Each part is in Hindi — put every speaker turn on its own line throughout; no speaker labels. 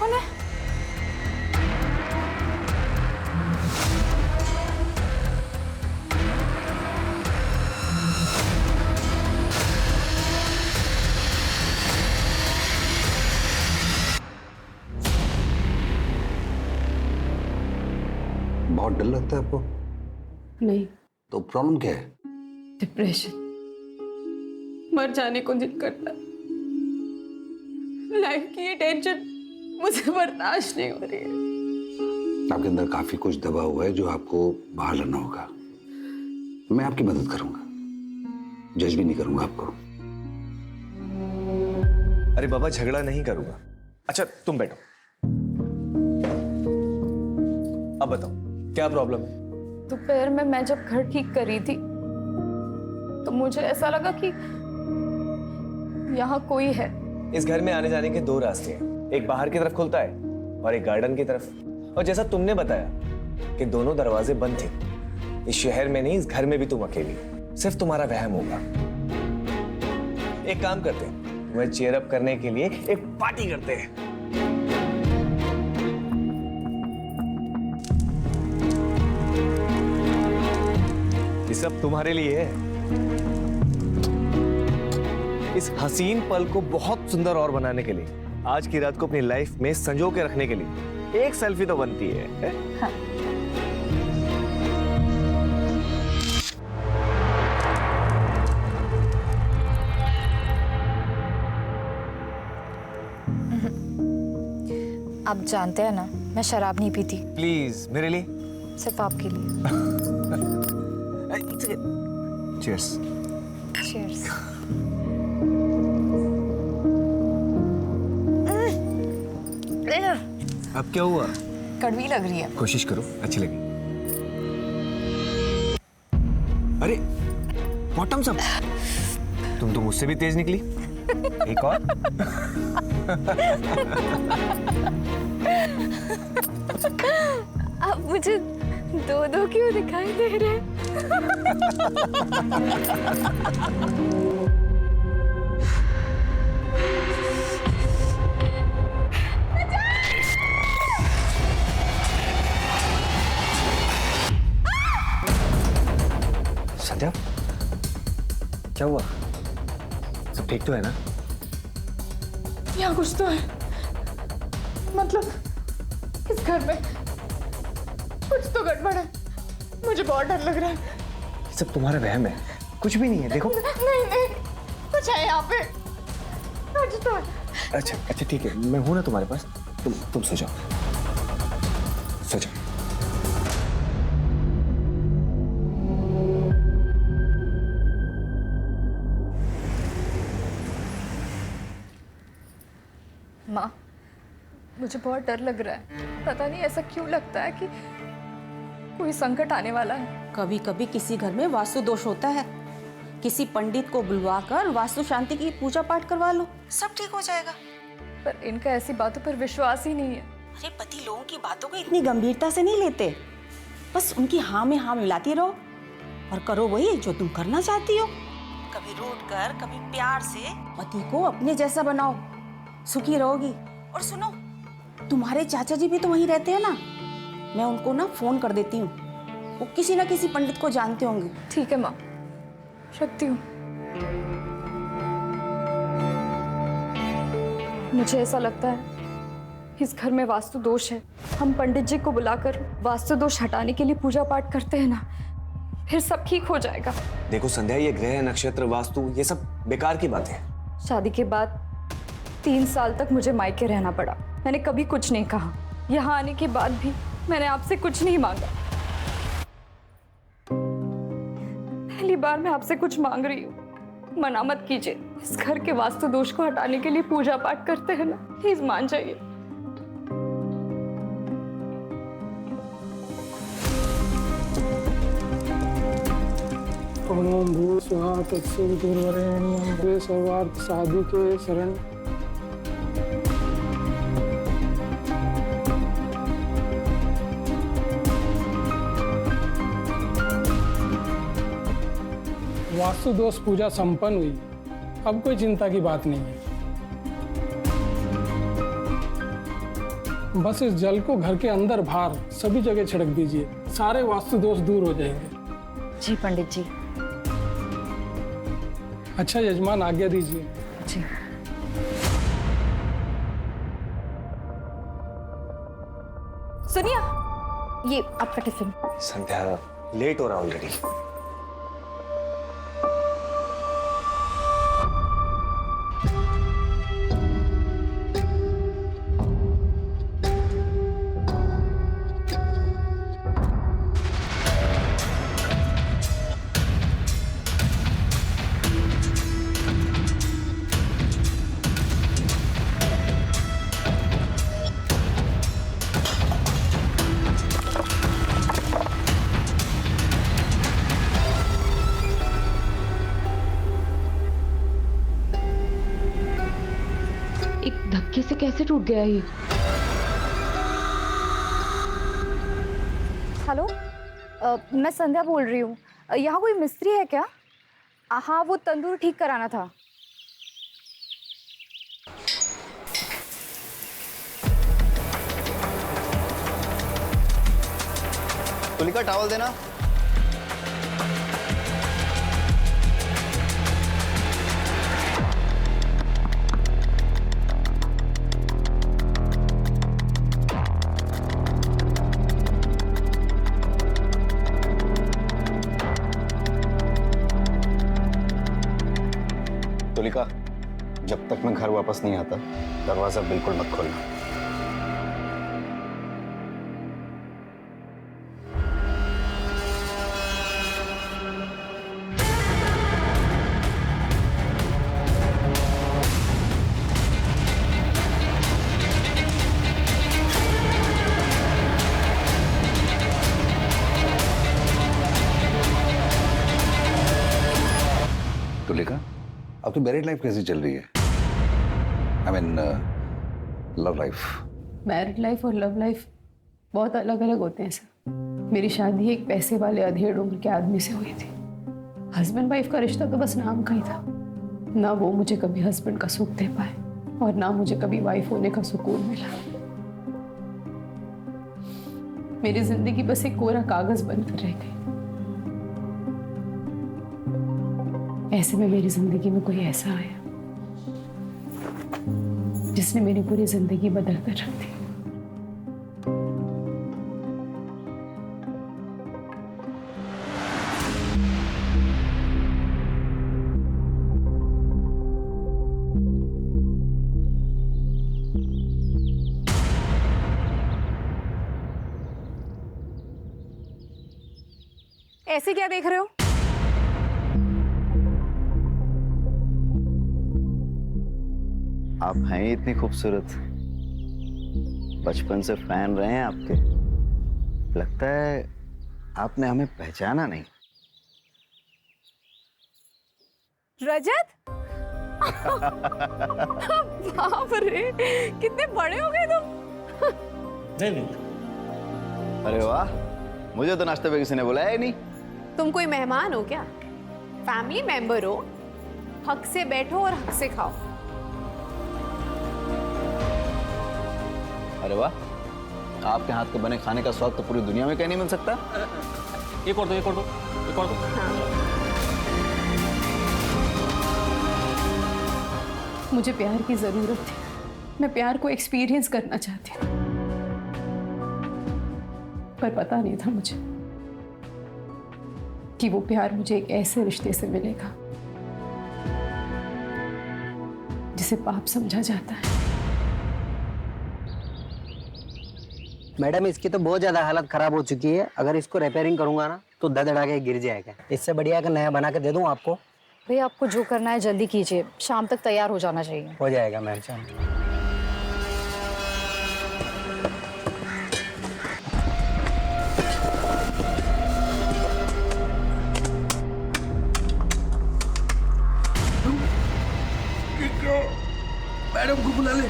कौन है?
बहुत डर लगता है आपको?
नहीं,
तो प्रॉब्लम क्या है?
डिप्रेशन। मर जाने को दिल करता है। लाइफ की ये टेंशन मुझे बर्दाश्त नहीं हो रही है।
आपके अंदर काफी कुछ दबा हुआ है जो आपको बाहर लाना होगा। मैं आपकी मदद करूंगा, जज भी नहीं करूंगा आपको।
अरे बाबा, झगड़ा नहीं करूंगा। अच्छा तुम बैठो। अब बताओ क्या प्रॉब्लम है?
दोपहर में मैं जब घर ठीक कर रही थी तो मुझे ऐसा लगा कि यहाँ कोई है।
इस घर में आने जाने के दो रास्ते हैं, एक बाहर की तरफ खुलता है और एक गार्डन की तरफ। और जैसा तुमने बताया कि दोनों दरवाजे बंद थे, इस शहर में नहीं, इस घर में भी तुम अकेली, सिर्फ तुम्हारा वहम होगा। एक काम करते हैं, तुम्हें चेयर अप करने के लिए एक पार्टी करते हैं। ये सब तुम्हारे लिए है। इस हसीन पल को बहुत सुंदर और बनाने के लिए, आज की रात को अपनी लाइफ में संजो के रखने के लिए एक सेल्फी तो बनती है।
हाँ।
आप जानते हैं ना, मैं शराब नहीं पीती।
प्लीज मेरे लिए,
सिर्फ आपके लिए।
चीयर्स।
चीयर्स।
अब क्या हुआ?
कड़वी लग रही है।
कोशिश करो अच्छी लगे। अरे बॉटम सब, तुम तो मुझसे भी तेज निकली। एक और।
आप मुझे दो दो क्यों दिखाई दे रहे?
संध्या, क्या हुआ? सब ठीक तो है ना?
यहाँ कुछ तो है। मतलब इस घर में कुछ तो गड़बड़ है। मुझे बहुत डर लग रहा है।
ये सब तुम्हारा वहम है, कुछ भी नहीं है। देखो
नहीं नहीं, कुछ है यहाँ पे, कुछ तो है।
अच्छा अच्छा ठीक है, मैं हूं ना तुम्हारे पास। तुम सो जाओ, सो जाओ।
माँ, मुझे बहुत डर लग रहा है। पता नहीं ऐसा क्यों लगता है कि कोई संकट आने वाला है।
कभी कभी किसी घर में वास्तु दोष होता है, किसी पंडित को बुलवाकर वास्तु शांति की पूजा पाठ करवा लो, सब ठीक हो जाएगा।
पर इनका ऐसी बातों पर विश्वास ही नहीं है।
अरे पति लोगों की बातों को इतनी गंभीरता से नहीं लेते, बस उनकी हाँ में हाँ मिलाती रहो और करो वही जो तुम करना चाहती हो। कभी रूठ कर कभी प्यार से पति को अपने जैसा बनाओ, सुखी रहोगी। और सुनो, तुम्हारे चाचा जी भी तो वहीं रहते हैं ना, मैं उनको ना फोन कर देती हूँ, वो किसी ना किसी पंडित को जानते होंगे।
ठीक है माँ, रखती हूँ। मुझे ऐसा लगता है इस घर में वास्तु दोष है। हम पंडित जी को बुलाकर वास्तु दोष हटाने के लिए पूजा पाठ करते हैं ना, फिर सब ठीक हो जाएगा।
देखो संध्या, ये ग्रह नक्षत्र वास्तु ये सब बेकार की बातें हैं।
शादी के बाद 3 साल तक मुझे मायके रहना पड़ा। मैंने कभी कुछ नहीं कहा। यहाँ आने के बाद भी मैंने आपसे कुछ नहीं मांगा। पहली बार मैं आपसे कुछ मांग रही हूँ, मना मत कीजिए। इस घर के वास्तु दोष को हटाने के लिए पूजा पाठ करते हैं ना, प्लीज मान जाइए।
ओम भू स्वाहा तत्सवितुर्वरेण्यं भवे सर्वार्थ साधिके शरण। वास्तु दोष पूजा संपन्न हुई, अब कोई चिंता की बात नहीं है। बस इस जल को घर के अंदर बाहर सभी जगह छिड़क दीजिए, सारे वास्तु दोष दूर हो जाएंगे।
जी पंडित जी।
अच्छा यजमान, आज्ञा दीजिए।
जी। सुनिए, ये आपका टिफिन।
संध्या, लेट हो रहा ऑलरेडी।
एक धक्के से कैसे टूट गया ये?
हेलो, मैं संध्या बोल रही हूँ। यहाँ कोई मिस्त्री है क्या? हाँ, वो तंदूर ठीक कराना था।
तुलिका, टॉवल देना। तुलिका, जब तक मैं घर वापस नहीं आता दरवाजा बिल्कुल मत खोलना।
तुलिका, अब तो मैरिड लाइफ कैसी चल रही है? I mean love life.
Married life और लव लाइफ बहुत अलग अलग होते हैं सर। मेरी शादी एक पैसे वाले अधेड़ उम्र के आदमी से हुई थी। हस्बैंड वाइफ का रिश्ता तो बस नाम का ही था। ना वो मुझे कभी हस्बैंड का सुख दे पाए और ना मुझे कभी वाइफ होने का सुकून मिला। मेरी जिंदगी बस एक कोरा कागज बनकर रह गई। ऐसे में मेरी जिंदगी में कोई ऐसा आया जिसने मेरी पूरी जिंदगी बदल कर रख दी।
ऐसे क्या देख रहे हो?
आप हैं ही इतनी खूबसूरत, बचपन से फैन रहे हैं आपके। लगता है आपने हमें पहचाना नहीं।
रजत? बाप रे, कितने बड़े हो गए तुम।
अरे वाह, मुझे तो नाश्ते पे किसी ने बुलाया ही नहीं।
तुम कोई मेहमान हो क्या? फैमिली मेंबर हो। हक से बैठो और हक से खाओ।
अरे वाह, आपके हाथ के बने खाने का स्वाद तो पूरी दुनिया में कहीं नहीं मिल सकता।
ये कर दो, ये कर दो, ये कर दो।
मुझे प्यार की जरूरत थी। मैं प्यार को एक्सपीरियंस करना चाहती हूँ, पर पता नहीं था मुझे कि वो प्यार मुझे एक ऐसे रिश्ते से मिलेगा जिसे पाप समझा जाता है।
मैडम, इसकी तो बहुत ज्यादा हालत खराब हो चुकी है। अगर इसको रिपेयरिंग करूंगा ना तो धड़धड़ा के गिर जाएगा। इससे बढ़िया का नया बना के दे दूं आपको।
भैया, आपको जो करना है जल्दी कीजिए, शाम तक तैयार हो जाना चाहिए।
हो जाएगा मैम, शाम।
मैडम को बुला ले।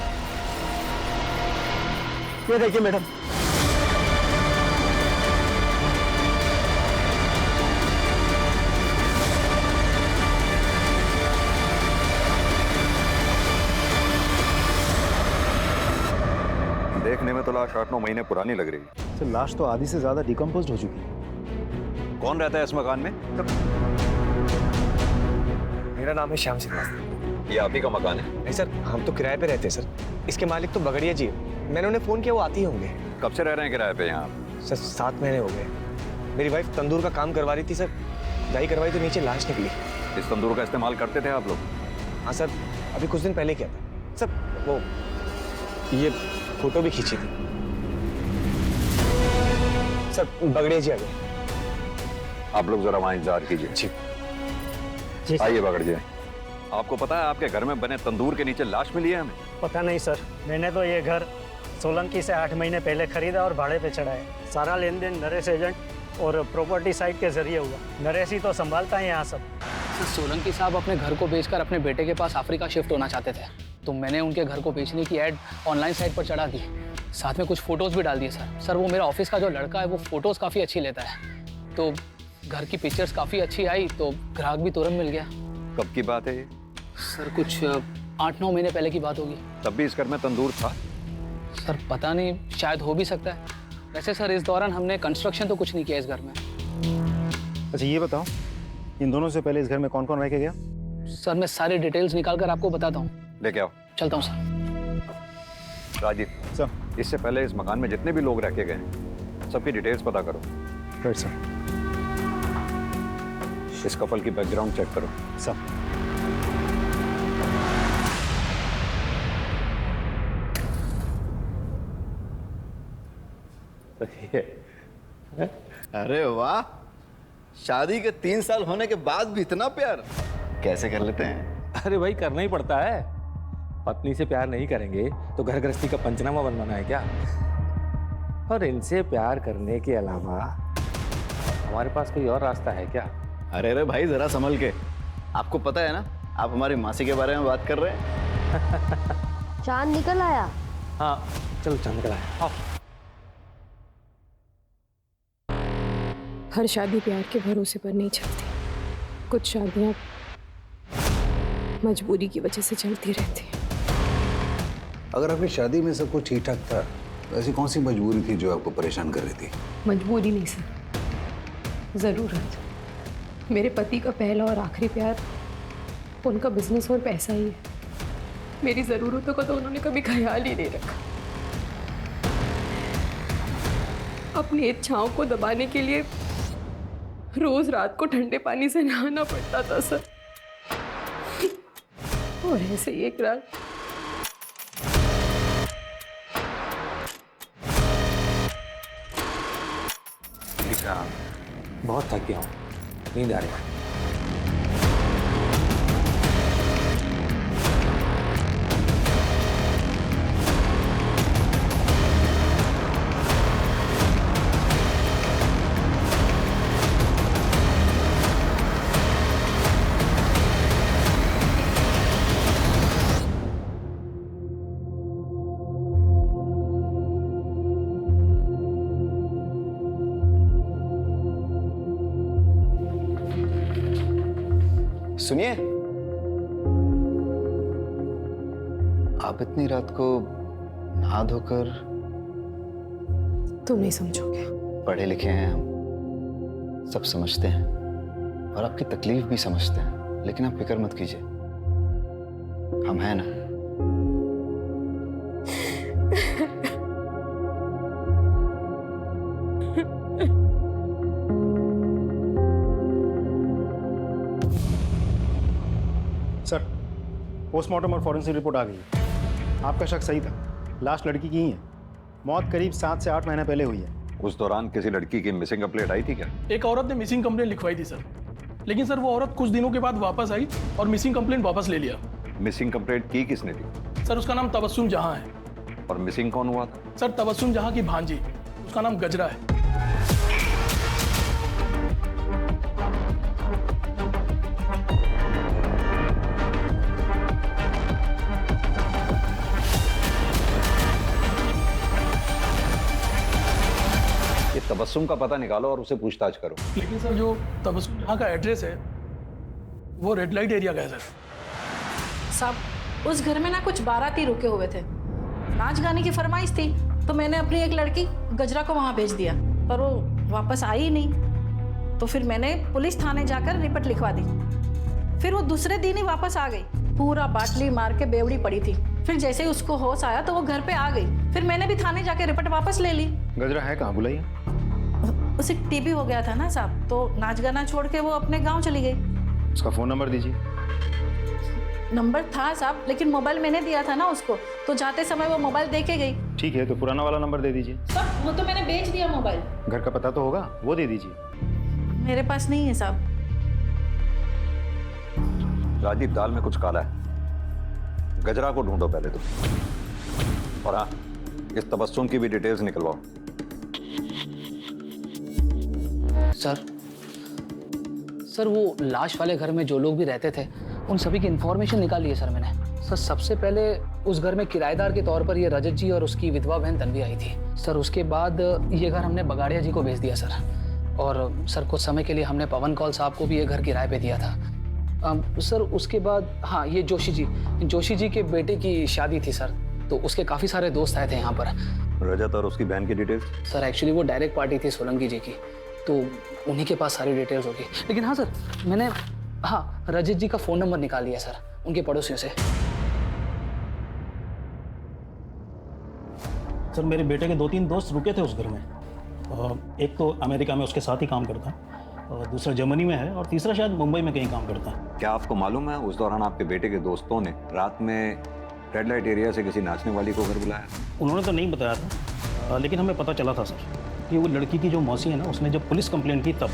ये देखिए मैडम,
देखने में तो लाश 8-9 महीने पुरानी लग रही है।
सर लाश तो आधी से ज्यादा डिकम्पोज हो चुकी है।
कौन रहता है इस मकान में?
मेरा नाम है श्याम श्रीवास्तव।
ये आप ही का मकान है?
नहीं सर, हम तो किराए पे रहते हैं सर। इसके मालिक तो बगड़िया जी है। मैंने उन्हें फोन किया, वो आती होंगे।
कब से रह रहे हैं किराए पे यहाँ?
सर 7 महीने हो गए। मेरी वाइफ तंदूर का काम करवा रही थी सर, दाई करवाई तो नीचे लाश निकली।
इस तंदूर का इस्तेमाल करते थे आप लोग?
हाँ सर, अभी कुछ दिन पहले किया था सर। वो ये फोटो भी खींची थी सर। बगड़िया जी आ गए।
आप लोग जरा वहाँ इंतजार कीजिए।
जी
आइए बगड़िया। आपको पता है आपके घर में बने तंदूर के नीचे लाश मिली है हमें?
पता नहीं सर, मैंने तो ये घर सोलंकी से 8 महीने पहले खरीदा और भाड़े पे चढ़ाया। सारा लेन देन नरेश एजेंट और प्रॉपर्टी साइट के जरिए हुआ। नरेश ही तो संभालता है यहाँ सब।
सर सोलंकी साहब अपने घर को बेचकर अपने बेटे के पास अफ्रीका शिफ्ट होना चाहते थे, तो मैंने उनके घर को बेचने की ऐड ऑनलाइन साइट पर चढ़ा दी। साथ में कुछ फोटोज़ भी डाल दिए सर। वो मेरा ऑफिस का जो लड़का है वो फोटोज़ काफ़ी अच्छी लेता है, तो घर की पिक्चर्स काफ़ी अच्छी आई तो ग्राहक भी तुरंत मिल गया।
कब की बात है ये?
सर कुछ 8-9 महीने पहले की बात होगी।
तब भी इस घर में तंदूर था?
सर पता नहीं, शायद हो भी सकता है। वैसे सर इस दौरान हमने कंस्ट्रक्शन तो कुछ नहीं किया इस घर में।
अच्छा ये बताओ, इन दोनों से पहले इस घर में कौन कौन रह के गया?
सर मैं सारी डिटेल्स निकाल कर आपको बताता हूँ।
लेके आओ।
चलता हूँ सर।
राजीव
सर,
इससे पहले इस मकान में जितने भी लोग रह के गए सबकी डिटेल्स पता करो।
Right sir.
इस कपल की बैकग्राउंड चेक करो।
सर।
अरे वाह, शादी के 3 साल होने के बाद भी इतना प्यार कैसे कर लेते हैं?
अरे भाई करना ही पड़ता है। पत्नी से प्यार नहीं करेंगे तो घर गृहस्थी का पंचनामा बनवाना है क्या? और इनसे प्यार करने के अलावा हमारे पास कोई और रास्ता है क्या?
अरे अरे भाई जरा संभल के। आपको पता है ना, आप हमारी मासी के बारे में बात कर रहे हैं।
चांद निकल आया।
हाँ चलो चांद निकल आया। आओ।
हर शादी प्यार के भरोसे पर नहीं चलती, कुछ शादियां मजबूरी की वजह से चलती रहती हैं।
अगर आपकी शादी में सब कुछ ठीक ठाक था तो ऐसी कौन सी मजबूरी थी जो आपको परेशान कर रही थी?
मजबूरी नहीं सर, ज़रूरत। मेरे पति का पहला और आखिरी प्यार उनका बिजनेस और पैसा ही है। मेरी ज़रूरतों का तो उन्होंने कभी ख्याल ही नहीं रखा। अपनी इच्छाओं को दबाने के लिए रोज रात को ठंडे पानी से नहाना पड़ता था सर। और ऐसे ही एक रात
बहुत थक गया हूँ, नींद आ रही है।
सुनिए, आप इतनी रात को नहा धोकर?
तुम नहीं समझोगे।
पढ़े लिखे हैं हम, सब समझते हैं और आपकी तकलीफ भी समझते हैं, लेकिन आप फिक्र मत कीजिए, हम हैं ना।
सर, पोस्टमार्टम और फॉरेंसिक रिपोर्ट आ गई है। आपका शक सही था, लाश लड़की की ही है। मौत करीब 7 से 8 महीने पहले हुई है।
उस दौरान किसी लड़की की मिसिंग कंप्लेंट आई थी क्या?
एक औरत ने मिसिंग कंप्लेंट लिखवाई थी सर, लेकिन सर वो औरत कुछ दिनों के बाद वापस आई और मिसिंग कंप्लेंट वापस ले लिया।
मिसिंग कंप्लेंट की किसने थी?
सर उसका नाम तबस्सुम जहां है।
और मिसिंग कौन हुआ था?
सर तबस्सुम जहां की भांजी, उसका नाम गजरा है।
तबस्सुम का पता निकालो और उसे पूछताछ करो।
लेकिन सर जो तबस्सुम जहां का एड्रेस है वो रेड लाइट एरिया का है सर।
साहब उस घर में ना कुछ बाराती रुके हुए थे, नाच गाने की फरमाइश थी,
तो मैंने अपनी एक लड़की गजरा को वहाँ भेज दिया, पर वो वापस आई ही नहीं। तो फिर मैंने पुलिस थाने जाकर रिपोर्ट लिखवा दी। फिर वो दूसरे दिन ही वापस आ गई, पूरा बाटली मार के बेवड़ी पड़ी थी। फिर जैसे ही उसको होश आया तो वो घर पे आ गई। फिर मैंने भी थाने जाके रिपोर्ट वापस ले ली।
गजरा है कहाँ, बुलाइए।
उसे टीबी हो गया था ना साहब, तो नाच गाना छोड़ के वो अपने गांव चली गई।
उसका फ़ोन नंबर दीजिए।
नंबर था साहब, लेकिन मोबाइल मैंने दिया था ना उसको, तो जाते समय वो मोबाइल दे के गई।
ठीक है, तो पुराना वाला नंबर दे दीजिए।
सर वो तो मैंने बेच दिया मोबाइल।
घर का पता तो होगा, वो दे दीजिए।
मेरे पास नहीं है साहब।
राजीव, दाल में कुछ काला है। गजरा को ढूंढो पहले तो। और हाँ, इस तबस्सुम की भी डिटेल्स निकलवाओ।
सर वो लाश वाले घर में जो लोग भी रहते थे उन सभी की इंफॉर्मेशन निकाली है सर मैंने। सर सबसे पहले उस घर में किराएदार के तौर पर ये रजत जी और उसकी विधवा बहन तन्वी आई थी सर। उसके बाद ये घर हमने बगाड़िया जी को भेज दिया सर। और सर कुछ समय के लिए हमने पवन कौल साहब को भी ये घर किराए पे दिया था। सर उसके बाद हाँ, ये जोशी जी के बेटे की शादी थी सर, तो उसके काफ़ी सारे दोस्त आए थे यहाँ पर।
रजत और उसकी बहन की डिटेल्स?
सर एक्चुअली वो डायरेक्ट पार्टी थी सोलंकी जी की, तो उन्हीं के पास सारी डिटेल्स होगी। लेकिन हाँ सर, मैंने हाँ रजत जी का फ़ोन नंबर निकाल लिया सर उनके पड़ोसियों से।
सर मेरे बेटे के 2-3 दोस्त रुके थे उस घर में। एक तो अमेरिका में उसके साथ ही काम करता है, और दूसरा जर्मनी में है, और तीसरा शायद मुंबई में कहीं काम करता है।
क्या आपको मालूम है उस दौरान आपके बेटे के दोस्तों ने रात में रेड लाइट एरिया से किसी नाचने वाली को घर बुलाया?
उन्होंने तो नहीं बताया था, लेकिन हमें पता चला था सर कि वो लड़की की जो मौसी है ना, उसने जब पुलिस कंप्लेंट की तब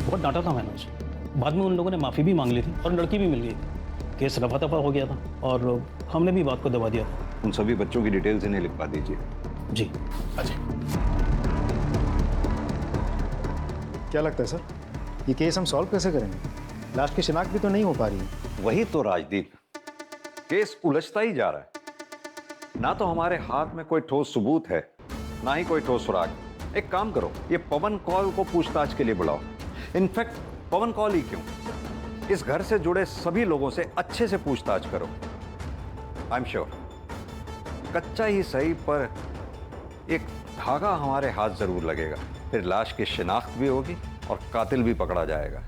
बहुत डांटा था मैंने उसे। बाद में उन लोगों ने माफ़ी भी मांग ली थी और लड़की भी मिल गई थी। केस रफा दफा हो गया था और हमने भी बात को दबा दिया था।
उन सभी बच्चों की डिटेल्स इन्हें लिखवा दीजिए।
जी अजय।
क्या लगता है सर, ये केस हम सॉल्व कैसे करेंगे? लाश की शिनाख्त भी तो नहीं हो पा रही है।
वही तो राजदीप, केस उलझता ही जा रहा है। ना तो हमारे हाथ में कोई ठोस सबूत है, ना ही कोई ठोस सुराग। एक काम करो, ये पवन कौल को पूछताछ के लिए बुलाओ। इनफैक्ट पवन कौल ही क्यों, इस घर से जुड़े सभी लोगों से अच्छे से पूछताछ करो। आई एम श्योर कच्चा ही सही पर एक धागा हमारे हाथ जरूर लगेगा। फिर लाश की शिनाख्त भी होगी और कातिल भी पकड़ा जाएगा।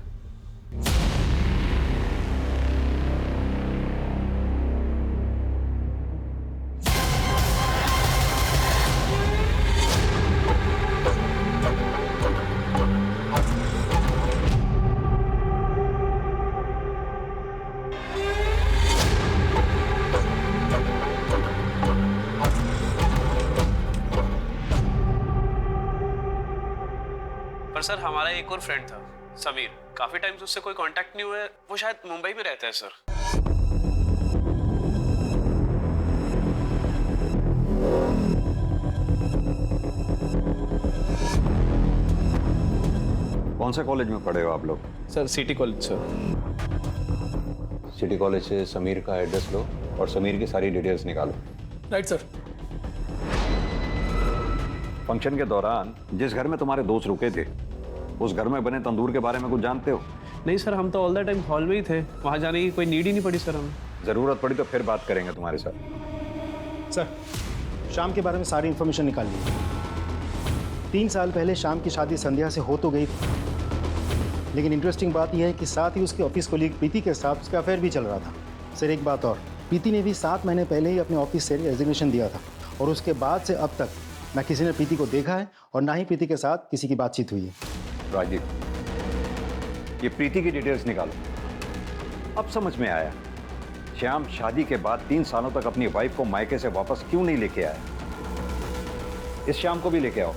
सर हमारा एक और फ्रेंड था समीर, काफी टाइम से उससे कोई कांटेक्ट नहीं हुआ है। वो शायद मुंबई में रहता है सर।
कौन से कॉलेज में पढ़े हो आप लोग?
Sir city college sir.
City college से समीर का एड्रेस लो और समीर की सारी डिटेल्स निकालो।
Right sir.
फंक्शन के दौरान जिस घर में तुम्हारे दोस्त रुके थे, उस घर में बने तंदूर के बारे में कुछ जानते हो?
नहीं सर, हम तो ऑल द टाइम हॉल में ही थे, वहां जाने की कोई नीड ही नहीं पड़ी सर हमें।
जरूरत पड़ी तो फिर बात करेंगे तुम्हारे साथ।
सर शाम के बारे में सारी इन्फॉर्मेशन निकाल ली। 3 साल पहले शाम की शादी संध्या से हो तो गई थी, लेकिन इंटरेस्टिंग बात यह है कि साथ ही उसके ऑफिस कोलीग प्रीति के साथ उसका अफेयर भी चल रहा था। सर एक बात और, प्रीति ने भी 7 महीने पहले ही अपने ऑफिस से रेजिग्नेशन दिया था, और उसके बाद से अब तक ना किसी ने प्रीति को देखा है और ना ही प्रीति के साथ किसी की बातचीत हुई है।
राजीव, ये प्रीति की डिटेल्स निकालो। अब समझ में आया श्याम शादी के बाद 3 सालों तक अपनी वाइफ को मायके से वापस क्यों नहीं लेके आया। इस श्याम को भी लेके आओ।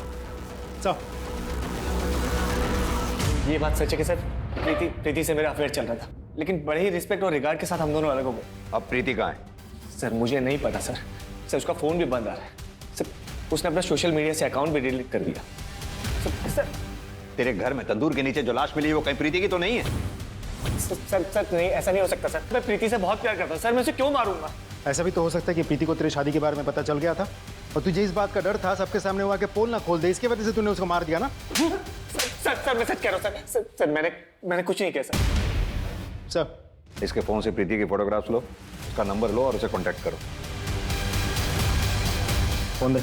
सर
ये बात सच है कि सर प्रीति से मेरा अफेयर चल रहा था, लेकिन बड़े ही रिस्पेक्ट और रिगार्ड के साथ हम दोनों अलग हो गए।
अब प्रीति कहाँ है?
सर मुझे नहीं पता सर। सर उसका फोन भी बंद आ रहा है सर। उसने अपना सोशल मीडिया से अकाउंट भी डिलीट कर दिया।
सर तेरे घर में तंदूर के नीचे जो लाश मिली है वो कहीं प्रीति की तो नहीं है?
सर नहीं, ऐसा नहीं हो सकता सर। मैं प्रीति से बहुत प्यार करता हूँ सर, मैं उसे क्यों मारूंगा?
ऐसा भी तो हो सकता है कि प्रीति को तेरे शादी के बारे में पता चल गया था और तुझे इस बात का डर था सबके सामने हुआ कि पोल ना खोल दे, इसकी वजह से तूने उसको मार दिया ना?
सर मैं सच कह रहा हूँ सर। मैंने कुछ नहीं किया
सर इसके फोन से प्रीति की फोटोग्राफ्स लो, उसका नंबर लो और उसे कांटेक्ट करो।
फोन दे।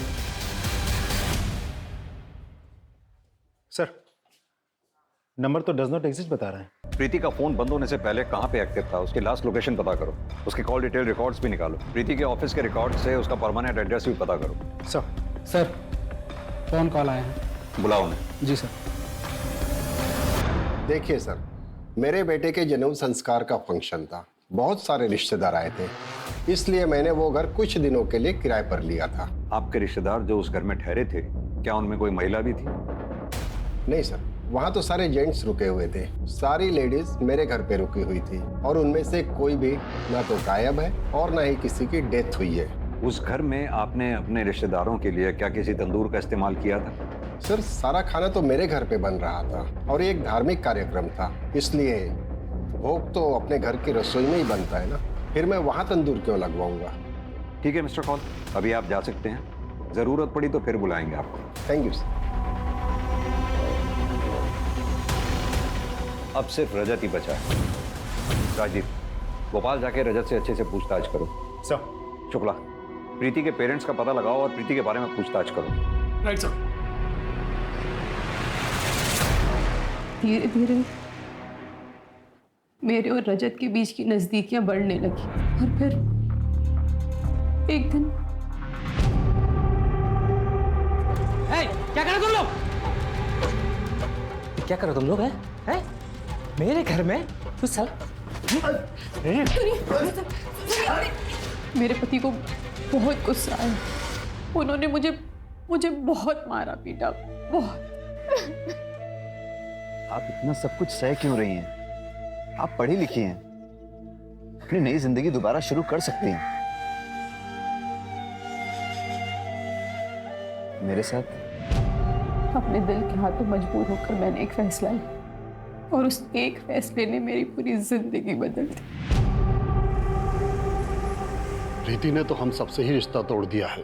सर, नंबर तो डज नॉट एग्जिस्ट बता रहा है।
प्रीति का फोन बंद होने से पहले कहाँ पे एक्टिव था, उसकी लास्ट लोकेशन पता करो, उसकी कॉल डिटेल रिकॉर्ड्स भी निकालो, प्रीति के ऑफिस के रिकॉर्ड से उसका परमानेंट एड्रेस भी पता करो।
सर फोन कॉल आया है।
बुलाओ उन्हें।
जी सर।
देखिए सर, मेरे बेटे के जन्म संस्कार का फंक्शन था, बहुत सारे रिश्तेदार आए थे, इसलिए मैंने वो घर कुछ दिनों के लिए किराए पर लिया था।
आपके रिश्तेदार जो उस घर में ठहरे थे, क्या उनमें कोई महिला भी थी?
नहीं सर, वहाँ तो सारे जेंट्स रुके हुए थे, सारी लेडीज मेरे घर पे रुकी हुई थी और उनमें से कोई भी ना तो गायब है और ना ही किसी की डेथ हुई है।
उस घर में आपने अपने रिश्तेदारों के लिए क्या किसी तंदूर का इस्तेमाल किया था?
सर, सारा खाना तो मेरे घर पे बन रहा था और ये एक धार्मिक कार्यक्रम था, इसलिए भोग तो अपने घर की रसोई में ही बनता है ना, फिर मैं वहाँ तंदूर क्यों लगवाऊंगा।
ठीक है मिस्टर कौल, अभी आप जा सकते हैं, जरूरत पड़ी तो फिर बुलाएंगे आपको।
Thank you sir.
अब सिर्फ रजत ही बचा है। राजीव, भोपाल जाके रजत से अच्छे से पूछताछ करो।
सर।
शुक्ला, प्रीति के पेरेंट्स का पता लगाओ और प्रीति के बारे में पूछताछ करो।
Right sir.
धीरे धीरे मेरे और रजत के बीच की नजदीकियां बढ़ने लगी और फिर एक दिन
क्या करो तुम लोग? क्या करो तुम लोग? हैं? मेरे घर में तू साला
मेरे पति को बहुत गुस्सा आया, उन्होंने मुझे बहुत मारा पीटा, बहुत।
आप इतना सब कुछ सह क्यों रही हैं? आप पढ़ी लिखी हैं, अपनी नई जिंदगी दोबारा शुरू कर सकती हैं। मेरे साथ
अपने दिल के हाथों मजबूर होकर मैंने एक फैसला लिया और उस एक फैसले ने मेरी पूरी जिंदगी बदल दी।
प्रीति ने तो हम सबसे ही रिश्ता तोड़ दिया है।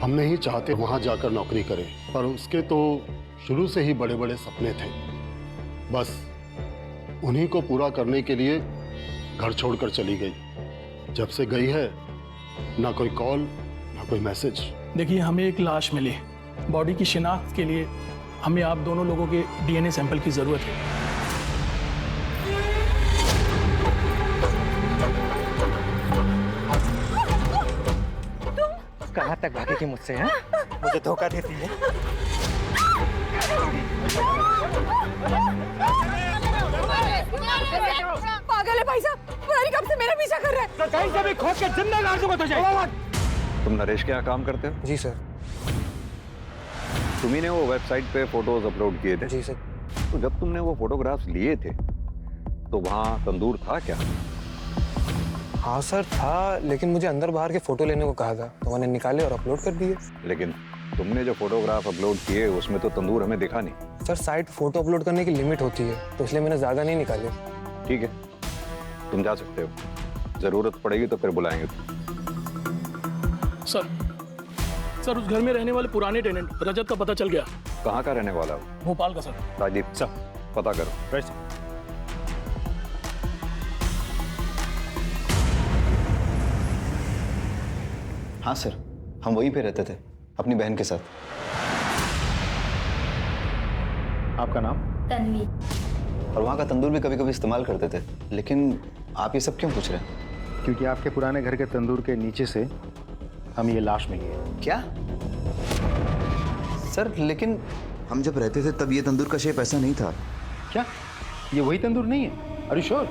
हम नहीं चाहते वहां जाकर नौकरी करे, पर उसके तो शुरू से ही बड़े बड़े सपने थे, बस उन्हीं को पूरा करने के लिए घर छोड़कर चली गई। जब से गई है ना कोई कॉल ना कोई मैसेज।
देखिए, हमें एक लाश मिली, बॉडी की शिनाख्त के लिए हमें आप दोनों लोगों के डीएनए सैंपल की जरूरत है।
तुम कहां तक भागेगी मुझसे? हैं? मुझे धोखा देती है।
पागल है भाई साहब, पता नहीं कब से मेरा पीछा कर रहा है।
तो कहीं से भी खोद के जिंदा गाड़ दूंगा तुझे।
तुम नरेश के यहाँ काम करते हो?
जी सर।
तुम्ही ने वो वेबसाइट पे फोटोज अपलोड किए थे?
जी सर।
तो जब तुमने वो फोटोग्राफ्स लिए थे तो वहाँ तंदूर था क्या?
हाँ सर था, लेकिन मुझे अंदर बाहर के फोटो लेने को कहा था तो मैंने निकाले और अपलोड कर दिए।
लेकिन तुमने जो फोटोग्राफ अपलोड किए उसमें तो तंदूर हमें दिखा नहीं।
सर, साइट फोटो अपलोड करने की लिमिट होती है तो इसलिए मैंने ज्यादा नहीं निकाले।
ठीक है, तुम जा सकते हो, जरूरत पड़ेगी तो फिर बुलाएंगे।
सर उस घर में रहने वाले पुराने टेनेंट रजत का पता चल गया।
कहाँ का रहने वाला हो?
भोपाल का सर।
राजीव सर, पता करो।
राइट।
हाँ सर, हम वहीं पे रहते थे अपनी बहन के साथ।
आपका नाम?
तन्वी।
और वहाँ का तंदूर भी कभी कभी इस्तेमाल करते थे। लेकिन आप ये सब क्यों पूछ रहे हैं?
क्योंकि आपके पुराने घर के तंदूर के नीचे से हम ये लाश मिली है।
क्या सर? लेकिन हम जब रहते थे तब ये तंदूर का शेप ऐसा नहीं था।
क्या ये वही तंदूर नहीं है? Are you sure?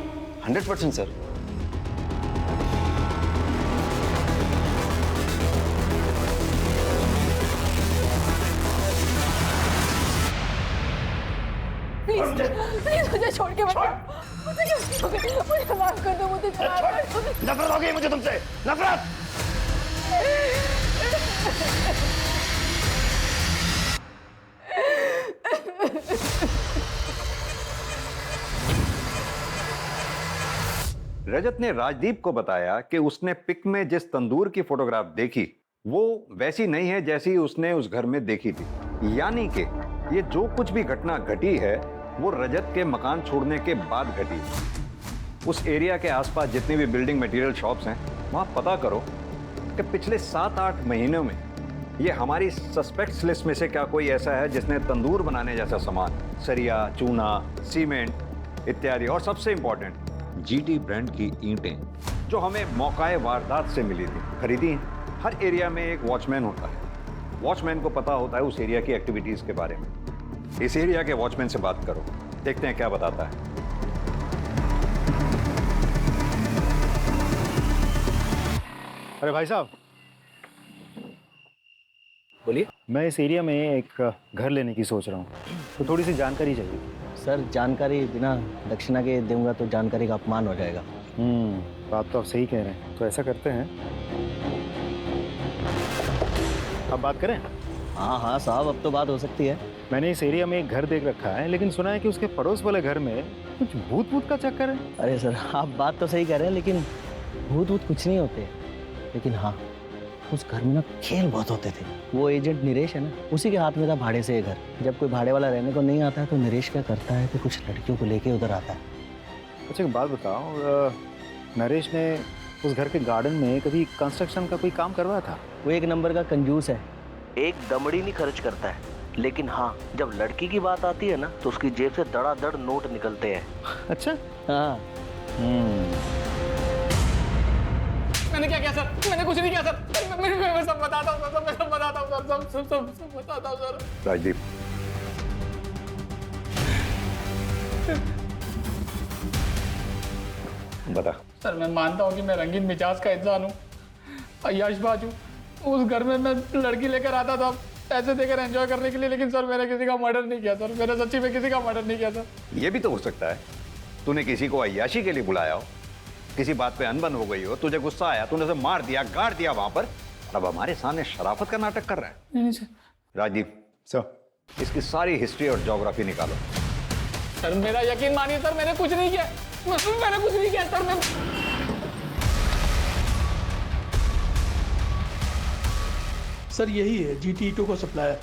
100% sir.
Please मुझे छोड़ के मत जाओ। मुझे माफ कर दो, मुझे
नफरत हो गई मुझे तुमसे, नफरत।
रजत ने राजदीप को बताया कि उसने पिक में जिस तंदूर की फोटोग्राफ देखी वो वैसी नहीं है जैसी उसने उस घर में देखी थी। यानी कि ये जो कुछ भी घटना घटी है वो रजत के मकान छोड़ने के बाद घटी। उस एरिया के आसपास जितनी भी बिल्डिंग मटेरियल शॉप्स हैं वहां पता करो कि पिछले 7-8 महीनों में ये हमारी सस्पेक्ट्स लिस्ट में से क्या कोई ऐसा है जिसने तंदूर बनाने जैसा सामान, सरिया, चूना, सीमेंट इत्यादि, और सबसे इंपॉर्टेंट जीटी ब्रांड की ईंटें जो हमें मौकाए वारदात से मिली थी, खरीदी हैं। हर एरिया में एक वॉचमैन होता है। वॉचमैन को पता होता है उस एरिया की एक्टिविटीज के बारे में। इस एरिया के वॉचमैन से बात करो, देखते हैं क्या बताता है।
अरे भाई साहब,
बोलिए।
मैं इस एरिया में एक घर लेने की सोच रहा हूँ, तो थोड़ी सी जानकारी चाहिए।
सर जानकारी बिना दक्षिणा के दूंगा तो जानकारी का अपमान हो जाएगा।
बात तो आप सही कह रहे हैं। तो ऐसा करते हैं, अब बात करें?
हाँ हाँ साहब, अब तो बात हो सकती है।
मैंने इस एरिया में एक घर देख रखा है, लेकिन सुना है कि उसके पड़ोस वाले घर में कुछ भूत का चक्कर है।
अरे सर, आप बात तो सही कह रहे हैं, लेकिन भूत कुछ नहीं होते। लेकिन हाँ, उस घर में ना खेल बहुत होते थे। वो एजेंट नरेश है ना, उसी के हाथ में था भाड़े से ये घर। जब कोई भाड़े वाला रहने को नहीं आता है तो नरेश क्या करता है कि कुछ लड़कियों को लेके उधर आता है।
अच्छा, एक बात बताओ, नरेश ने उस घर के गार्डन में कभी कंस्ट्रक्शन का कोई काम करवाया था?
वो एक नंबर का कंजूस है, एक दमड़ी नहीं खर्च करता है। लेकिन हाँ, जब लड़की की बात आती है ना तो उसकी जेब से धड़ाधड़ नोट निकलते हैं।
अच्छा।
हाँ।
मैंने क्या किया सर? मैंने कुछ नहीं किया सर। मैं सब बताता हूँ सर, मैं सब बताता हूँ सर, सब बताता हूँ सर।
राजदीप, बता।
सर मैं मानता हूँ कि मैं रंगीन मिजाज का इंसान हूँ, अय्याशबाज हूँ। उस घर में मैं लड़की लेकर आता था पैसे देकर एंजॉय करने के लिए, लेकिन सर मैंने किसी का मर्डर नहीं किया सर। मैंने सच्ची में किसी का मर्डर नहीं किया सर।
ये भी तो हो सकता है तूने किसी को अय्याशी के लिए बुलाया हो, किसी बात पे अनबन हो गई हो, तुझे गुस्सा आया, तूने उसे मार दिया, गाड़ दिया वहां पर, और अब हमारे सामने शराफत का नाटक कर रहा है।
नहीं सर।
राजदीप सर, इसकी सारी हिस्ट्री और ज्योग्राफी निकालो।
सर मेरा यकीन मानिए सर, मैंने कुछ नहीं किया। मैंने कुछ नहीं किया सर। मैं
सर यही है जीटी ईटों का सप्लायर।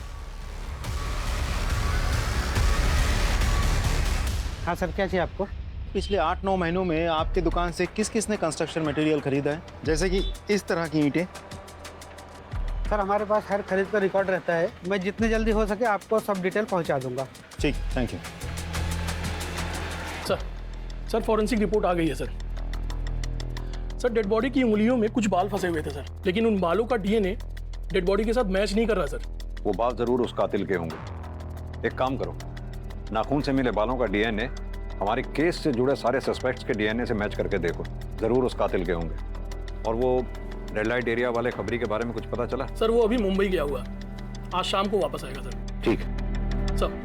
हाँ सर, क्या चाहिए आपको? पिछले 8-9 महीनों में आपकी दुकान से किस किस ने कंस्ट्रक्शन मटेरियल खरीदा है, जैसे कि इस तरह की ईंटें?
सर हमारे पास हर खरीद का रिकॉर्ड रहता है। मैं जितने जल्दी हो सके आपको सब डिटेल पहुंचा दूंगा।
ठीक, thank you.
Sir forensic report आ गई है सर। सर डेड बॉडी की उंगलियों में कुछ बाल फंसे हुए थे सर, लेकिन उन बालों का डीएनए डेड बॉडी के साथ मैच नहीं कर रहा सर।
वो बाल जरूर उस कातिल के होंगे। एक काम करो, नाखून से मिले बालों का डीएनए हमारे केस से जुड़े सारे सस्पेक्ट्स के डीएनए से मैच करके देखो, जरूर उस कातिल के होंगे। और वो रेड लाइट एरिया वाले खबरी के बारे में कुछ पता चला?
सर वो अभी मुंबई गया हुआ, आज शाम को वापस आएगा सर।
ठीक है
सर।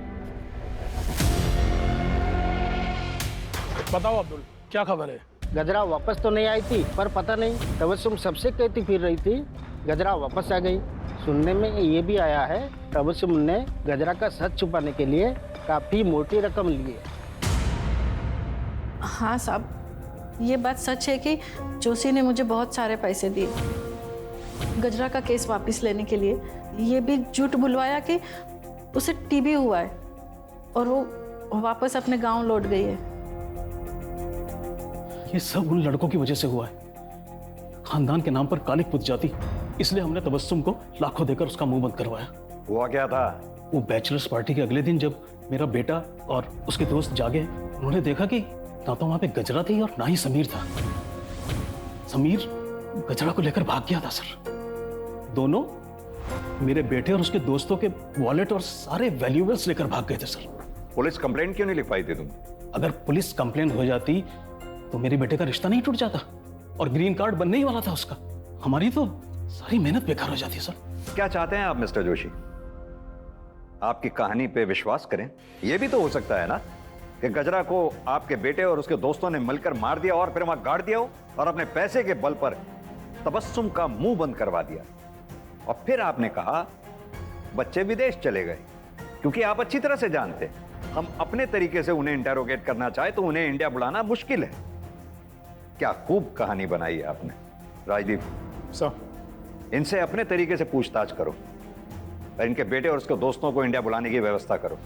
बताओ अब्दुल, क्या खबर है?
गजरा वापस तो नहीं आई थी, पर पता नहीं तबस्सुम सबसे कहती फिर रही थी गजरा वापस आ गई। सुनने में ये भी आया है तबस्सुम ने गजरा का सच छुपाने के लिए काफी मोटी रकम ली है।
हाँ साहब, ये बात सच है कि जोशी ने मुझे बहुत सारे पैसे दिए गजरा का केस वापस लेने के लिए। ये भी झूठ बुलवाया कि उसे टीबी हुआ है और वो वापस अपने गांव लौट गई है।
ये सब उन लड़कों की वजह से हुआ है। खानदान के नाम पर कालिक पुत जाती, इसलिए हमने तबस्सुम को लाखों देकर उसका मुंह बंद करवाया।
हुआ क्या था?
वो बैचलर्स पार्टी के अगले दिन जब मेरा बेटा और उसके दोस्त जागे, उन्होंने देखा कि ना तो वहां पे गजरा थी और ना ही समीर था। समीर गजरा को लेकर भाग गया था सर। दोनों मेरे बेटे और उसके दोस्तों के वॉलेट और सारे वैल्यूएबल्स लेकर भाग गए थे सर।
पुलिस कंप्लेंट क्यों नहीं लिख पाई थी तुम?
अगर पुलिस कंप्लेंट हो जाती तो मेरे बेटे का रिश्ता नहीं टूट जाता और ग्रीन कार्ड बनने ही वाला था उसका। हमारी तो सारी मेहनत बेकार हो जाती है सर।
क्या चाहते हैं आप मिस्टर जोशी? आपकी कहानी पे विश्वास करें? यह भी तो हो सकता है ना कि गजरा को आपके बेटे और उसके दोस्तों ने मिलकर मार दिया और फिर वहां गाड़ दिया हो और अपने पैसे के बल पर तबस्सुम का मुंह बंद करवा दिया, और फिर आपने कहा बच्चे विदेश चले गए। क्योंकि आप अच्छी तरह से जानते हम अपने तरीके से उन्हें इंटेरोगेट करना चाहे तो उन्हें इंडिया बुलाना मुश्किल है। क्या खूब कहानी बनाई है आपने। राजदीप
सर,
इनसे अपने तरीके से पूछताछ करो और इनके बेटे और उसके दोस्तों को इंडिया बुलाने की व्यवस्था करो।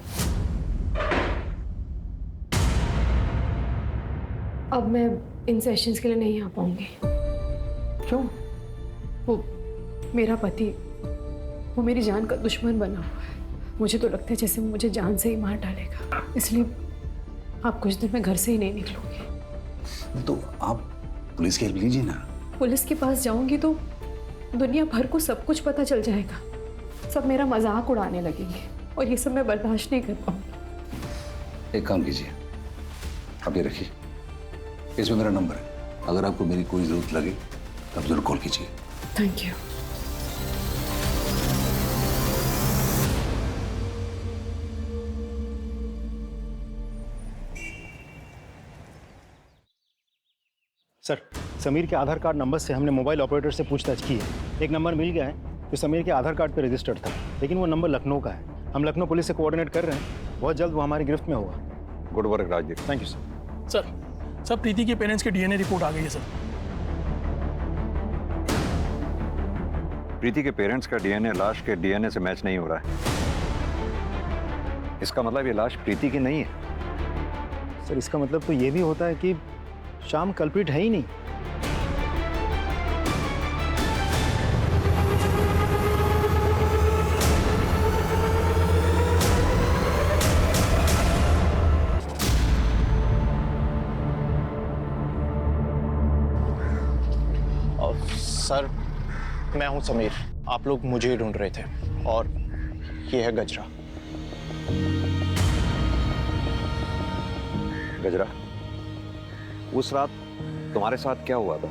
अब मैं इन सेशंस के लिए नहीं आ पाऊंगी।
क्यों?
वो मेरा पति, वो मेरी जान का दुश्मन बना हुआ है। मुझे तो लगता है जैसे वो मुझे जान से ही मार डालेगा, इसलिए आप कुछ दिन में घर से ही नहीं निकलोगे।
तो आप पुलिस की हेल्प लीजिए ना।
पुलिस के पास जाऊंगी तो दुनिया भर को सब कुछ पता चल जाएगा, सब मेरा मजाक उड़ाने लगेंगे और ये सब मैं बर्दाश्त नहीं कर पाऊंगी।
एक काम कीजिए, आप ये रखिए, इसमें मेरा नंबर है, अगर आपको मेरी कोई जरूरत लगे तब जरूर कॉल कीजिए।
Thank you.
सर, समीर के आधार कार्ड नंबर से हमने मोबाइल ऑपरेटर से पूछताछ की है। एक नंबर मिल गया है जो समीर के आधार कार्ड पर रजिस्टर्ड था, लेकिन वो नंबर लखनऊ का है। हम लखनऊ पुलिस से कोऑर्डिनेट कर रहे हैं, बहुत जल्द वो हमारी गिरफ्त में होगा।
Good work Rajdeep.
Thank you sir.
Sir Preeti के पेरेंट्स की डीएनए रिपोर्ट आ गई है सर।
प्रीति के पेरेंट्स का डीएनए लाश के डीएनए से मैच नहीं हो रहा है। इसका मतलब ये लाश प्रीति की नहीं है।
सर, इसका मतलब तो ये भी होता है कि श्याम कल्प्रिट है ही नहीं।
सर, मैं हूं समीर। आप लोग मुझे ही ढूंढ रहे थे और ये है गजरा।
गजरा, उस रात तुम्हारे साथ क्या हुआ था?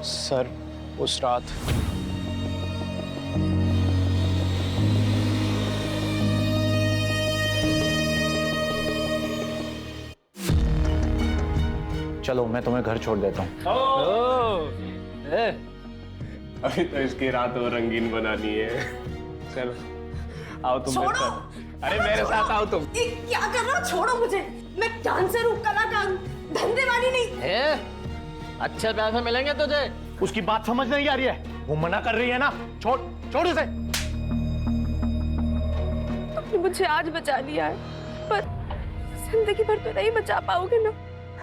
सर, उस रात चलो मैं तुम्हें घर छोड़ देता हूँ।
अभी तो इसकी रात और रंगीन बनानी है। चलो आओ तुम मेरे साथ। अरे मेरे साथ आओ तुम।
क्या कर रहे हो? छोड़ो मुझे, मैं डांसर हूँ, कलाकार हूँ, धंधे वाली नहीं।
अच्छे पैसे मिलेंगे तुझे।
उसकी बात समझ नहीं आ रही है, वो मना कर रही है ना। छोड़ छोड़ उसे।
तुमने मुझे आज बचा लिया है, पर जिंदगी भर तो नहीं बचा पाओगे ना।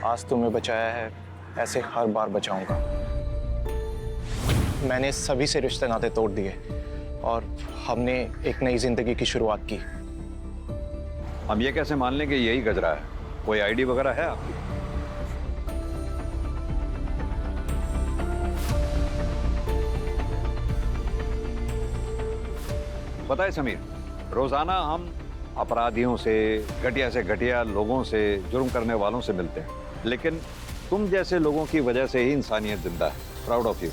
आज तुम्हें बचाया है, ऐसे हर बार बचाऊंगा। मैंने सभी से रिश्ते नाते तोड़ दिए और हमने एक नई जिंदगी की शुरुआत की।
हम ये कैसे मान लें कि यही गजरा है? कोई आईडी वगैरह है आपकी? पता है समीर, रोजाना हम अपराधियों से घटिया लोगों से, जुर्म करने वालों से मिलते हैं, लेकिन तुम जैसे लोगों की वजह से ही इंसानियत जिंदा है। Proud of you.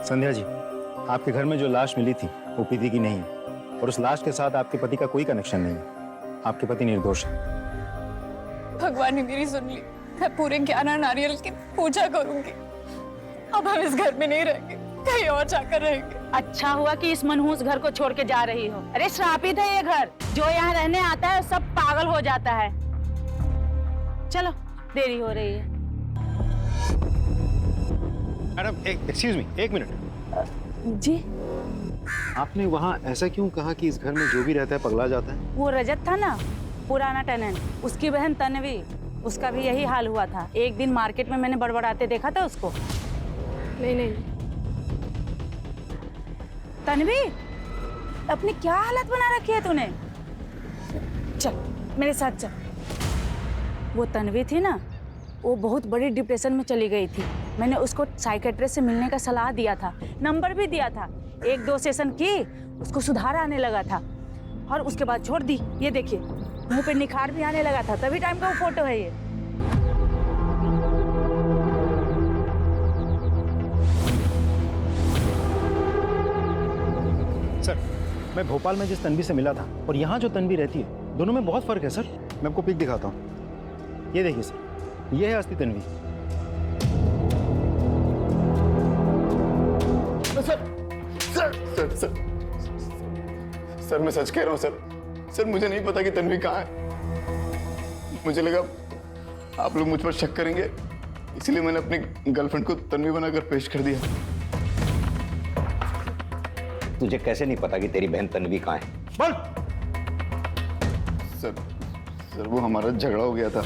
Sandhya ji, आपके घर में जो लाश मिली थी वो प्रीति की नहीं है, और उस लाश के साथ आपके पति का कोई कनेक्शन नहीं है। आपके पति निर्दोष है।
भगवान ने मेरी सुन ली। मैं पूरे 11 नारियल की पूजा करूंगी। अब हम इस घर में नहीं रहेंगे, कहीं और जाकर रहेंगे।
अच्छा हुआ कि इस मनहूस घर को छोड़ के जा रही हो। अरे श्रापित है ये घर, जो यहाँ रहने आता है सब पागल हो जाता है। चलो, देरी हो रही है।
मैडम, एक्सक्यूज मी, एक मिनट।
जी,
आपने वहाँ ऐसा क्यों कहा कि इस घर में जो भी रहता है पगला जाता है?
वो रजत था ना, पुराना टेनेंट, उसकी बहन तन्वी, उसका भी यही हाल हुआ था। एक दिन मार्केट में मैंने बड़बड़ाते देखा था उसको।
नहीं।
तन्वी, अपनी क्या हालत बना रखी है तूने? चल मेरे साथ चल। वो तन्वी थी ना, वो बहुत बड़ी डिप्रेशन में चली गई थी। मैंने उसको साइकेट्रिस्ट से मिलने का सलाह दिया था, नंबर भी दिया था। 1-2 सेशन की, उसको सुधार आने लगा था और उसके बाद छोड़ दी। ये देखिए, मुंह पे निखार भी आने लगा था। तभी टाइम का वो फोटो है ये।
सर, मैं भोपाल में जिस तन्वी से मिला था और यहाँ जो तन्वी रहती है, दोनों में बहुत फर्क है सर। मैं आपको पिक दिखाता हूँ। ये देखिए सर, ये है असली तन्वी।
सर मैं सच कह रहा हूँ सर, मुझे नहीं पता कि तन्वी कहाँ है। मुझे लगा आप लोग मुझ पर शक करेंगे, इसलिए मैंने अपनी गर्लफ्रेंड को तन्वी बनाकर पेश कर दिया।
तुझे कैसे नहीं पता कि तेरी बहन तन्वी कहाँ है? बोल।
सर वो हमारा झगड़ा हो गया था,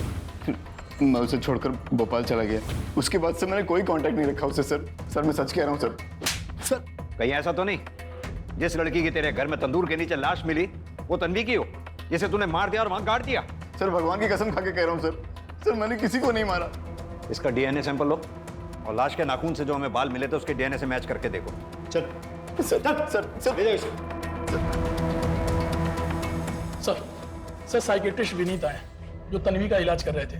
फिर मैं उसे छोड़कर भोपाल चला गया। उसके बाद से मैंने कोई कांटेक्ट नहीं रखा उससे। सर मैं सच कह रहा हूँ सर।
कहीं ऐसा तो नहीं जिस लड़की की तेरे घर में तंदूर के नीचे लाश मिली वो तन्वी की हो, जिसे तूने मार दिया और वहां गाड़ दिया?
सर भगवान की कसम खा के कह रहा हूँ सर मैंने किसी को नहीं मारा।
इसका डीएनए सैंपल लो और लाश के नाखून से जो हमें बाल मिले थे उसके डीएनए से मैच करके देखो।
सर साइकेट्रिस्ट विनीत आए जो तन्वी का इलाज कर रहे थे।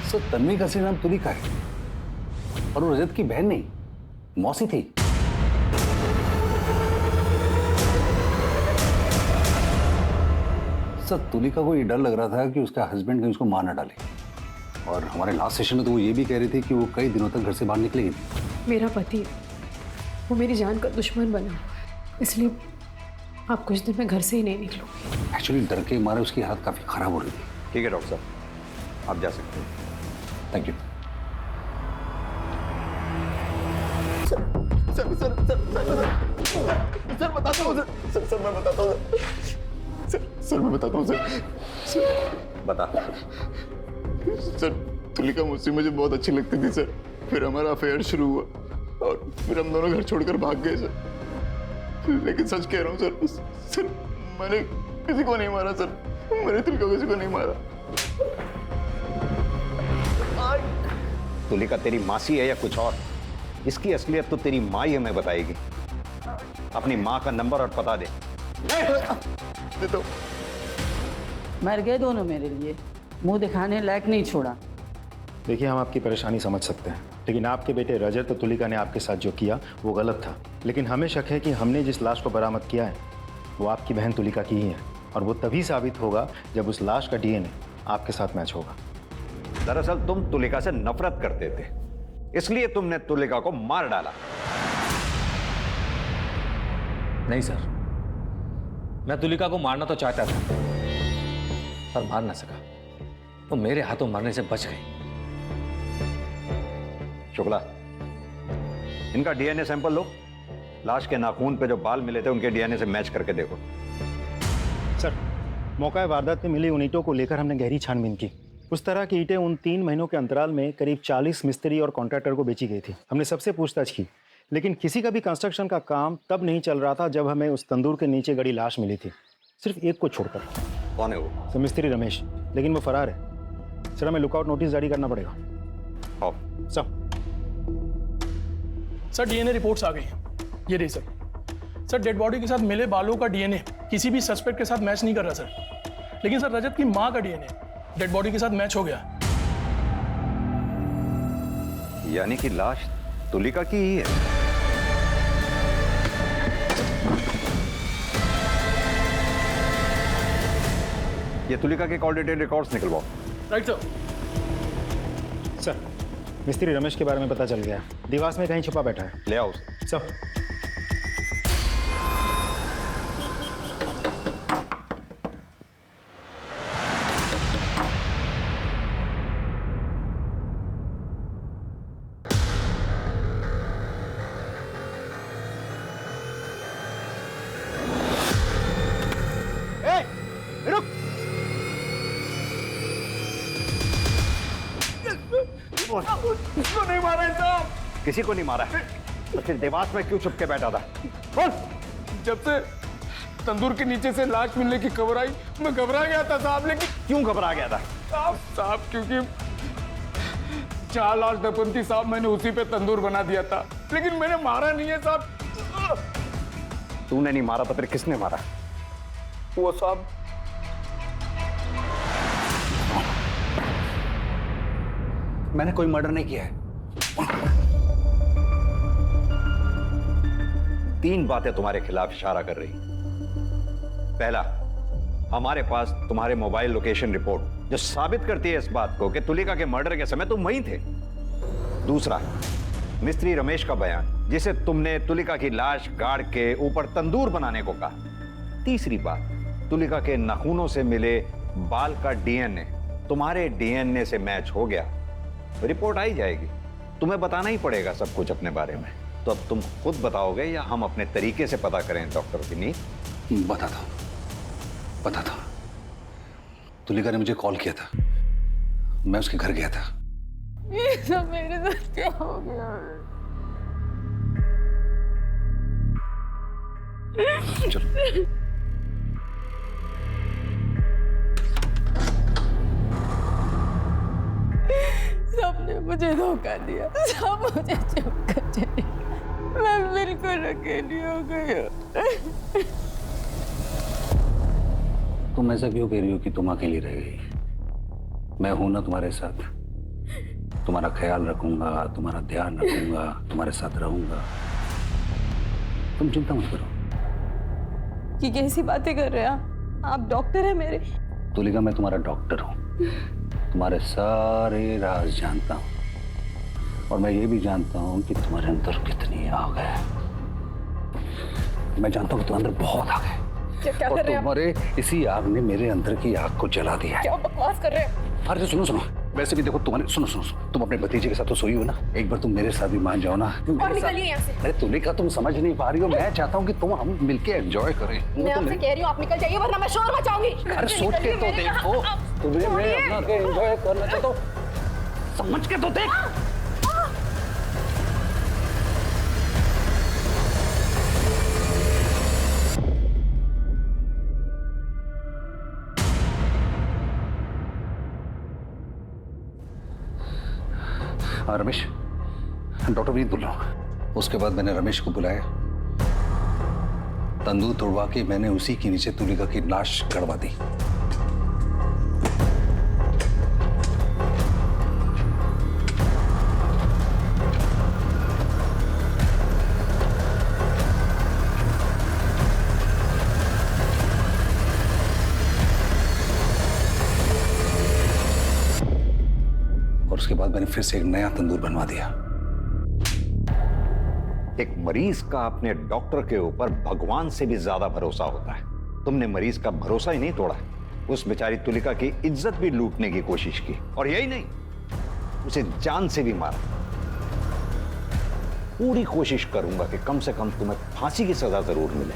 सर तन्वी का असली नाम तुलिका है और वो रजत की बहन नहीं, मौसी थी। सर तुलिका को ये डर लग रहा था कि उसका हस्बैंड कहीं उसको मार न डाले, और हमारे लास्ट सेशन में तो वो ये भी कह रही थी कि वो कई दिनों तक घर से बाहर निकलेगी नहीं।
मेरा पति वो मेरी जान का दुश्मन बना हुआ है, इसलिए आप कुछ दिन में घर से ही नहीं निकलूंगी।
एक्चुअली डर के मारे उसकी हालत काफी खराब हो रही थी।
ठीक है डॉक्टर साहब, आप जा सकते हैं।
Thank you.
सर बताता हूँ सर मैं बताता हूँ सर मैं बताता हूँ सर
बता।
सर तुलिका मुझे बहुत अच्छी लगती थी सर। फिर हमारा अफेयर शुरू हुआ और फिर हम दोनों घर छोड़कर भाग गए सर। लेकिन सच कह रहा हूँ सर मैंने किसी को नहीं मारा सर। मैंने तुलिका को किसी को नहीं मारा।
तुलिका तेरी मासी है या कुछ और? इसकी असलियत तो तेरी माँ ही हमें बताएगी। अपनी माँ का नंबर और पता दे।
तो
मर गए दोनों मेरे लिए, मुंह दिखाने लायक नहीं छोड़ा।
देखिए हम आपकी परेशानी समझ सकते हैं, लेकिन आपके बेटे रजत और तुलिका ने आपके साथ जो किया वो गलत था। लेकिन हमें शक है कि हमने जिस लाश को बरामद किया है वो आपकी बहन तुलिका की ही है, और वो तभी साबित होगा जब उस लाश का डीएनए आपके साथ मैच होगा।
दरअसल तुम तुलिका से नफरत करते थे, इसलिए तुमने तुलिका को मार डाला।
नहीं सर, मैं तुलिका को मारना तो चाहता था पर मार ना सका। वो मेरे हाथों मरने से बच गई।
शुक्ला, इनका डीएनए सैंपल लो। लाश के नाखून पे जो बाल मिले थे उनके डीएनए से मैच करके देखो।
सर मौका वारदात में मिली उन ईंटों को लेकर हमने गहरी छानबीन की। उस तरह की ईंटें उन 3 महीनों के अंतराल में करीब 40 मिस्त्री और कॉन्ट्रैक्टर को बेची गई थी। हमने सबसे पूछताछ की, लेकिन किसी का भी कंस्ट्रक्शन का काम तब नहीं चल रहा था जब हमें उस तंदूर के नीचे गड़ी लाश मिली थी, सिर्फ एक को छोड़कर।
कौन है वो?
सर मिस्त्री रमेश, लेकिन वो फरार है। सर हमें लुकआउट नोटिस जारी करना पड़ेगा।
आओ।
सर डीएनए रिपोर्ट्स आ गई हैं, ये रही सर। सर डेड बॉडी के साथ मिले बालों का डीएनए किसी भी सस्पेक्ट के साथ मैच नहीं कर रहा सर, लेकिन सर रजत की मां का डीएनए डेड बॉडी के साथ मैच हो गया।
यानी कि लाश तुलिका की ही है। ये तुलिका के कॉल डिटेल रिकॉर्ड्स निकलवाओ।
Right sir.
सर मिस्त्री रमेश के बारे में पता चल गया, दीवार में कहीं छुपा बैठा है।
ले आओ
सर।
किसको नहीं मारा साहब?
किसी को नहीं मारा है, तो फिर देवास में क्यों छुप के बैठा था? बोल।
जब से तंदूर के नीचे से लाश मिलने की खबर आई मैं घबरा गया था साहब। लेकिन
क्यों घबरा गया था?
साहब क्योंकि 4 लाश दफन थी साहब, मैंने उसी पे तंदूर बना दिया था, लेकिन मैंने मारा नहीं है साहब।
तूने नहीं मारा तो फिर किसने मारा?
वो साहब
मैंने कोई मर्डर नहीं किया है।
3 बातें तुम्हारे खिलाफ इशारा कर रही। पहला, हमारे पास तुम्हारे मोबाइल लोकेशन रिपोर्ट जो साबित करती है इस बात को कि तुलिका के मर्डर के समय तुम वहीं थे। दूसरा, मिस्त्री रमेश का बयान जिसे तुमने तुलिका की लाश गाड़ के ऊपर तंदूर बनाने को कहा। तीसरी बात, तुलिका के नाखूनों से मिले बाल का डीएनए तुम्हारे डीएनए से मैच हो गया। रिपोर्ट आई जाएगी, तुम्हें बताना ही पड़ेगा सब कुछ अपने बारे में। तो अब तुम खुद बताओगे या हम अपने तरीके से पता करें डॉक्टर विनीत?
बताता हूं। तुलिका ने मुझे कॉल किया था, मैं उसके घर गया था।
ये सब मेरे साथ क्या हो गया?
चलो।
सबने मुझे धोखा दिया, सब मुझे चुप कर चले। मैं बिल्कुल अकेली हो गई हूँ।
तुम ऐसा क्यों कह रही हो कि तुम अकेली रह गई? मैं हूं ना तुम्हारे साथ। तुम्हारा ख्याल रखूंगा, तुम्हारा ध्यान रखूंगा, तुम्हारे साथ रहूंगा। तुम चिंता मत करो।
कि कैसी बातें कर रहे हैं आप डॉक्टर हैं मेरे।
तुलिका, मैं तुम्हारा डॉक्टर हूं, तुम्हारे सारे राज जानता हूं और मैं ये भी जानता हूं कि तुम्हारे अंदर कितनी आग है। मैं जानता हूं कि तुम्हारे अंदर बहुत आग है।
क्या कर रहे हैं?
तुम्हारे इसी आग ने मेरे अंदर की आग को जला दिया है।
क्या बकवास कर रहे हैं?
अरे सुनो, वैसे भी देखो तुम्हारे सुनो, तुम अपने भतीजे के साथ तो सोई हो ना, एक बार तुम मेरे साथ भी मान जाओ ना।
और निकलिए यहाँ से।
अरे तुलिका, तुम समझ नहीं पा रही हो। मैं चाहता हूँ कि तुम हम मिलके एंजॉय करें।
मैं आपसे कह रही हूँ आप निकल जाइए वरना मैं शोर मचाऊंगी।
अरे सोच के तो देखो, तुम्हें मैं अपना के एंजॉय करना चाहता हूँ, समझ के तो देख। रमेश, डॉक्टर विनीत बोल रहा हूँ। उसके बाद मैंने रमेश को बुलाया, तंदूर तोड़वा के मैंने उसी के नीचे तुलिका की लाश गड़वा दी। और उसके बाद मैंने फिर से एक नया तंदूर बनवा दिया।
एक मरीज का अपने डॉक्टर के ऊपर भगवान से भी ज्यादा भरोसा होता है। तुमने मरीज का भरोसा ही नहीं तोड़ा, उस बेचारी तुलिका की इज्जत भी लूटने की कोशिश की, और यही नहीं, उसे जान से भी मारा। पूरी कोशिश करूंगा कि कम से कम तुम्हें फांसी की सजा जरूर मिले।